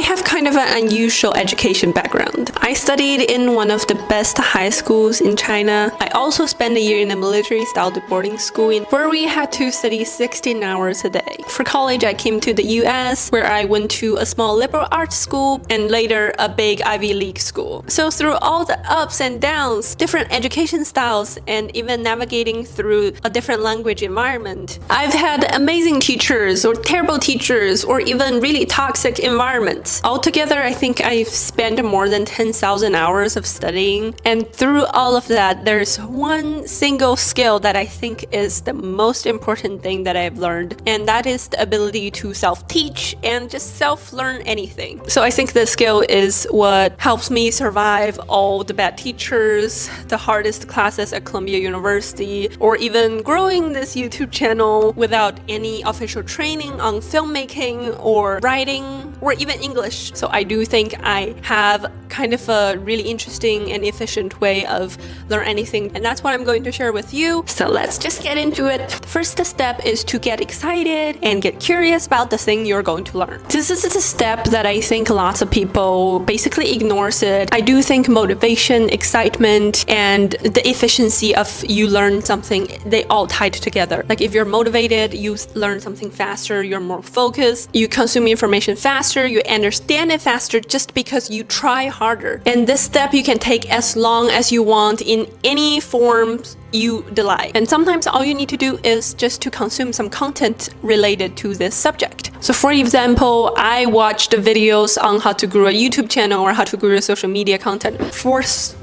have kind of an unusual education background. I studied in one of the best high schools in China. I also spent a year in a military-style boarding school where we had to study 16 hours a day. For college, I came to the US, where I went to a small liberal arts school and later a big Ivy League school. So through all the ups and downs, different education styles, and even navigating through a different language environment, I've had amazing teachers or terrible teachers or even really toxic environments. Altogether, I think I've spent more than 10,000 hours of studying, and through all of that, there's one single skill that I think is the most important thing that I've learned, and that is the ability to self-teach and just self-learn anything. So I think this skill is what helps me survive all the bad teachers, the hardest classes at Columbia University, or even growing this YouTube channel without any official training on filmmaking or writing or even English. So I do think I have kind of a really interesting and efficient way of learning anything, and that's what I'm going to share with you. So let's just get into it. The first step is to get excited and get curious about the thing you're going to learn. This is a step that I think lots of people basically ignores it. I do think motivation, excitement, and the efficiency of you learn something, they all tied together. Like if you're motivated, you learn something faster, you're more focused, you consume information faster, you understand it faster just because you try harder. And this step you can take as long as you want in any forms you delight. And sometimes all you need to do is just to consume some content related to this subject. So for example, I watched videos on how to grow a YouTube channel or how to grow social media content for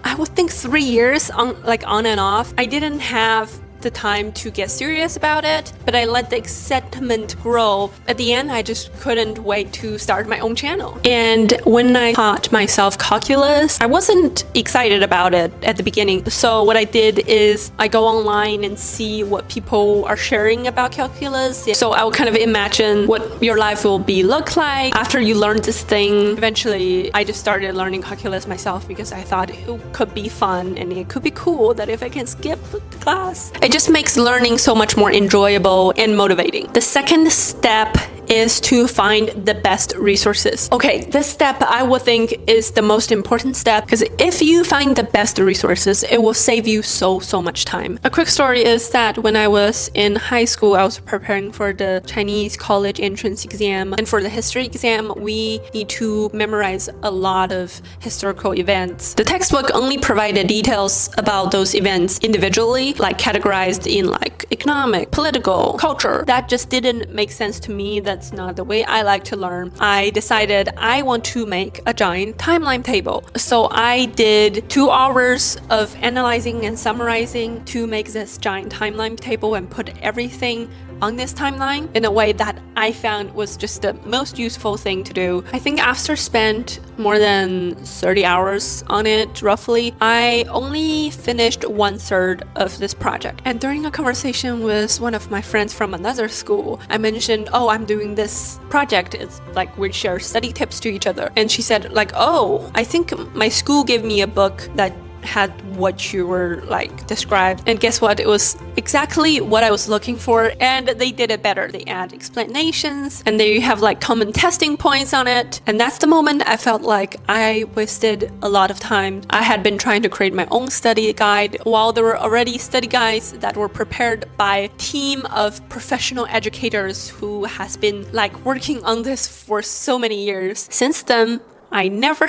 I would think 3 years on and off. I didn't have the time to get serious about it, but I let the excitement grow. At the end, I just couldn't wait to start my own channel. And when I taught myself calculus, I wasn't excited about it at the beginning. So what I did is I go online and see what people are sharing about calculus. So I would kind of imagine what your life will look like after you learn this thing. Eventually, I just started learning calculus myself because I thought it could be fun and it could be cool that if I can skip the class. It just makes learning so much more enjoyable and motivating. The second step is to find the best resources. Okay, this step I would think is the most important step because if you find the best resources, it will save you so much time. A quick story is that when I was in high school, I was preparing for the Chinese college entrance exam, and for the history exam, we need to memorize a lot of historical events. The textbook only provided details about those events individually, like categorized in like economic, political, culture. That just didn't make sense to me. That's not the way I like to learn. I decided I want to make a giant timeline table. So I did 2 hours of analyzing and summarizing to make this giant timeline table and put everything on this timeline in a way that I found was just the most useful thing to do. I think after spent more than 30 hours on it, roughly, I only finished 1/3 of this project. And during a conversation with one of my friends from another school, I mentioned, oh, I'm doing this project. It's like we share study tips to each other. And she said like, oh, I think my school gave me a book that had what you were like described, and guess what, it was exactly what I was looking for, and they did it better. They add explanations and they have like common testing points on it, and that's the moment I felt like I wasted a lot of time. I had been trying to create my own study guide while there were already study guides that were prepared by a team of professional educators who has been like working on this for so many years. Since then, I never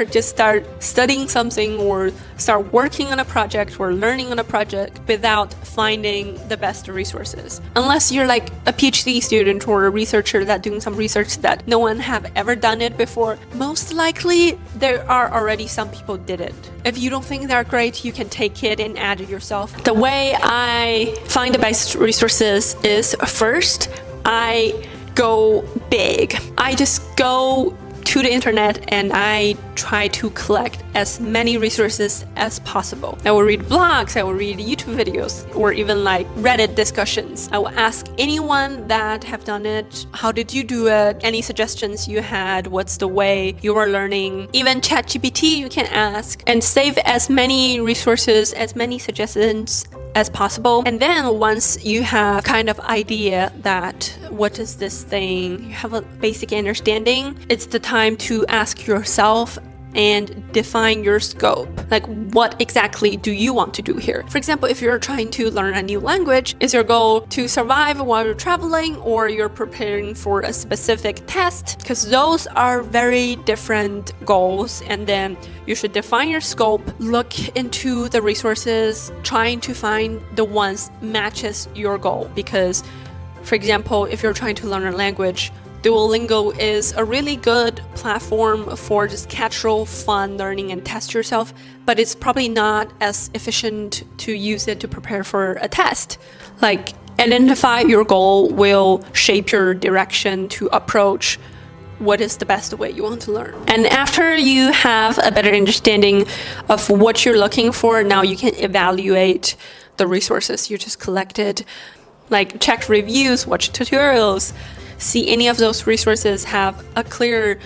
just start studying something or start working on a project or learning on a project without finding the best resources. Unless you're like a PhD student or a researcher that doing some research that no one have ever done it before, most likely there are already some people did it. If you don't think they're great, you can take it and add it yourself. The way I find the best resources is first, I go big. I just go to the internet and I try to collect as many resources as possible. I will read blogs, I will read YouTube videos, or even like Reddit discussions. I will ask anyone that have done it, how did you do it? Any suggestions you had? What's the way you are learning? Even ChatGPT you can ask, and save as many resources, as many suggestions as possible. And then once you have kind of idea that what is this thing, you have a basic understanding, it's the time to ask yourself and define your scope. Like, what exactly do you want to do here? For example, if you're trying to learn a new language, is your goal to survive while you're traveling, or you're preparing for a specific test? Because those are very different goals. And then you should define your scope, look into the resources, trying to find the ones matches your goal. Because, for example, if you're trying to learn a language, Duolingo is a really good platform for just casual, fun learning and test yourself, but it's probably not as efficient to use it to prepare for a test. Like, identify your goal will shape your direction to approach what is the best way you want to learn. And after you have a better understanding of what you're looking for, now you can evaluate the resources you just collected, like check reviews, watch tutorials, see any of those resources have a clear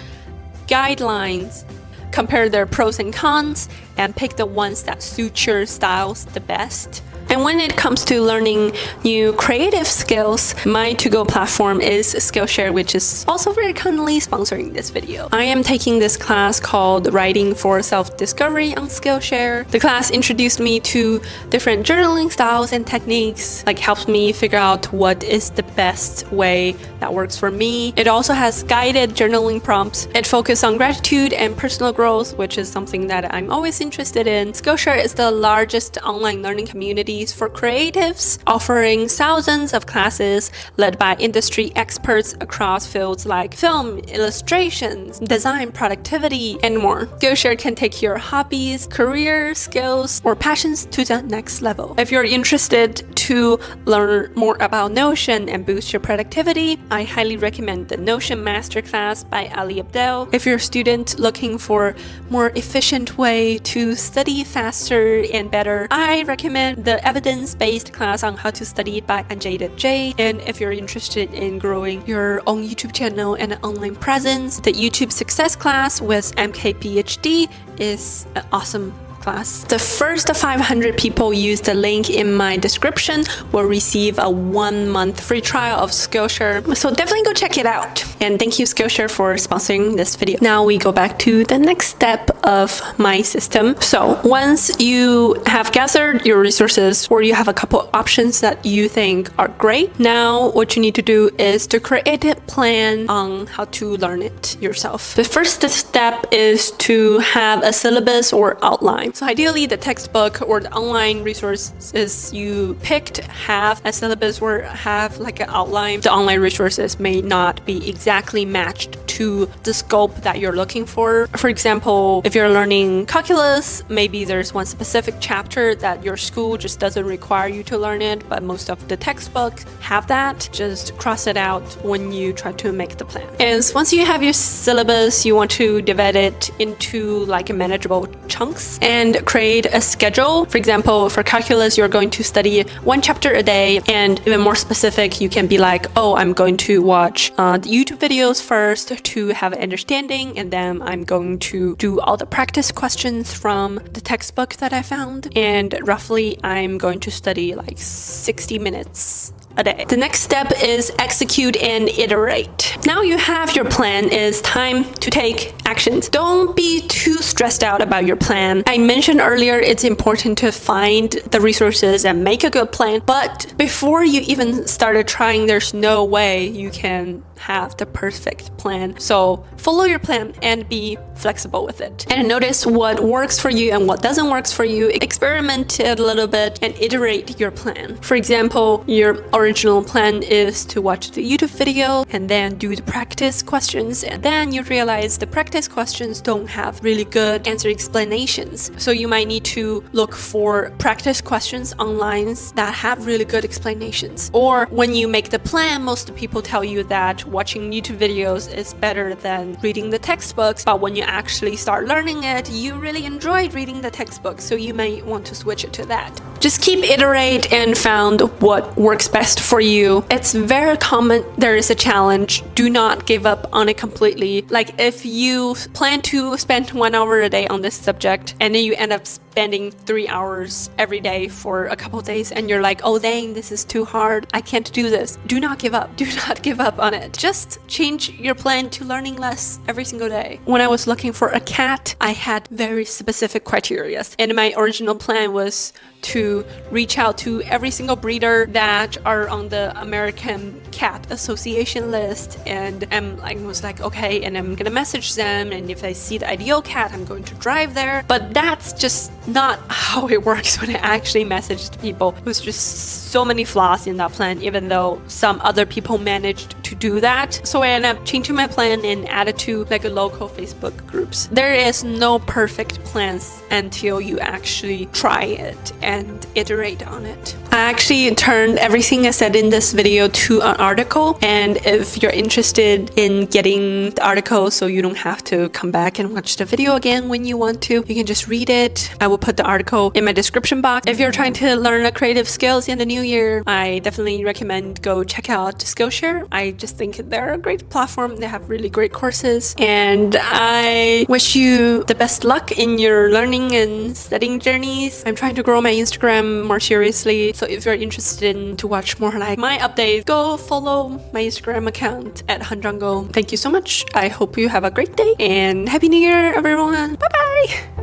guidelines, compare their pros and cons, and pick the ones that suit your styles the best. And when it comes to learning new creative skills, my to-go platform is Skillshare, which is also very kindly sponsoring this video. I am taking this class called Writing for Self-Discovery on Skillshare. The class introduced me to different journaling styles and techniques, like helps me figure out what is the best way that works for me. It also has guided journaling prompts. It focuses on gratitude and personal growth, which is something that I'm always interested in. Skillshare is the largest online learning community for creatives, offering thousands of classes led by industry experts across fields like film, illustrations, design, productivity, and more. Skillshare can take your hobbies, career, skills, or passions to the next level. If you're interested to learn more about Notion and boost your productivity, I highly recommend the Notion Masterclass by Ali Abdel. If you're a student looking for a more efficient way to study faster and better, I recommend the evidence-based class on how to study by Unjaded J. And if you're interested in growing your own YouTube channel and an online presence, the YouTube Success class with MKPhD is an awesome class. The first 500 people use the link in my description will receive a 1-month free trial of Skillshare. So definitely go check it out. And thank you, Skillshare, for sponsoring this video. Now we go back to the next step of my system. So once you have gathered your resources, or you have a couple options that you think are great, now what you need to do is to create a plan on how to learn it yourself. The first step is to have a syllabus or outline. So ideally, the textbook or the online resources you picked have a syllabus or have like an outline. The online resources may not be exactly matched to the scope that you're looking for. For example, if you're learning calculus, maybe there's one specific chapter that your school just doesn't require you to learn it, but most of the textbooks have that. Just cross it out when you try to make the plan. And once you have your syllabus, you want to divide it into like manageable chunks and create a schedule. For example, for calculus, you're going to study 1 chapter a day, and even more specific, you can be like, oh, I'm going to watch the YouTube videos first to have an understanding, and then I'm going to do all the practice questions from the textbook that I found, and roughly I'm going to study like 60 minutes a day. The next step is execute and iterate. Now you have your plan, it's time to take actions. Don't be too stressed out about your plan. I mentioned earlier it's important to find the resources and make a good plan, but before you even started trying, there's no way you can have the perfect plan. So follow your plan and be flexible with it. And notice what works for you and what doesn't work for you. Experiment a little bit and iterate your plan. For example, your original plan is to watch the YouTube video and then do the practice questions. And then you realize the practice questions don't have really good answer explanations. So you might need to look for practice questions online that have really good explanations. Or when you make the plan, most people tell you that watching YouTube videos is better than reading the textbooks, but when you actually start learning it, you really enjoyed reading the textbooks, so you may want to switch it to that. Just keep iterate and found what works best for you. It's very common there is a challenge. Do not give up on it completely. Like if you plan to spend 1 hour a day on this subject and then you end up spending 3 hours every day for a couple days and you're like, oh dang, this is too hard, I can't do this. Do not give up. Do not give up on it. Just change your plan to learning less every single day. When I was looking for a cat, I had very specific criteria, and my original plan was to reach out to every single breeder that are on the American Cat Association list, and I was like, okay, and I'm gonna message them, and if I see the ideal cat, I'm going to drive there. But that's just not how it works when I actually messaged people. It was just so many flaws in that plan, even though some other people managed to do that. So I ended up changing my plan and added to like a local Facebook groups. There is no perfect plans until you actually try it and iterate on it. I actually turned everything I said in this video to an article, and if you're interested in getting the article so you don't have to come back and watch the video again when you want to, you can just read it. I will put the article in my description box. If you're trying to learn creative skills in the new year, I definitely recommend go check out Skillshare. I just think they're a great platform. They have really great courses, and I wish you the best luck in your learning and studying journeys. I'm trying to grow my Instagram more seriously, so if you're interested in to watch more like my updates, go follow my Instagram account at Hanjango. Thank you so much. I hope you have a great day and Happy New Year, everyone. Bye bye.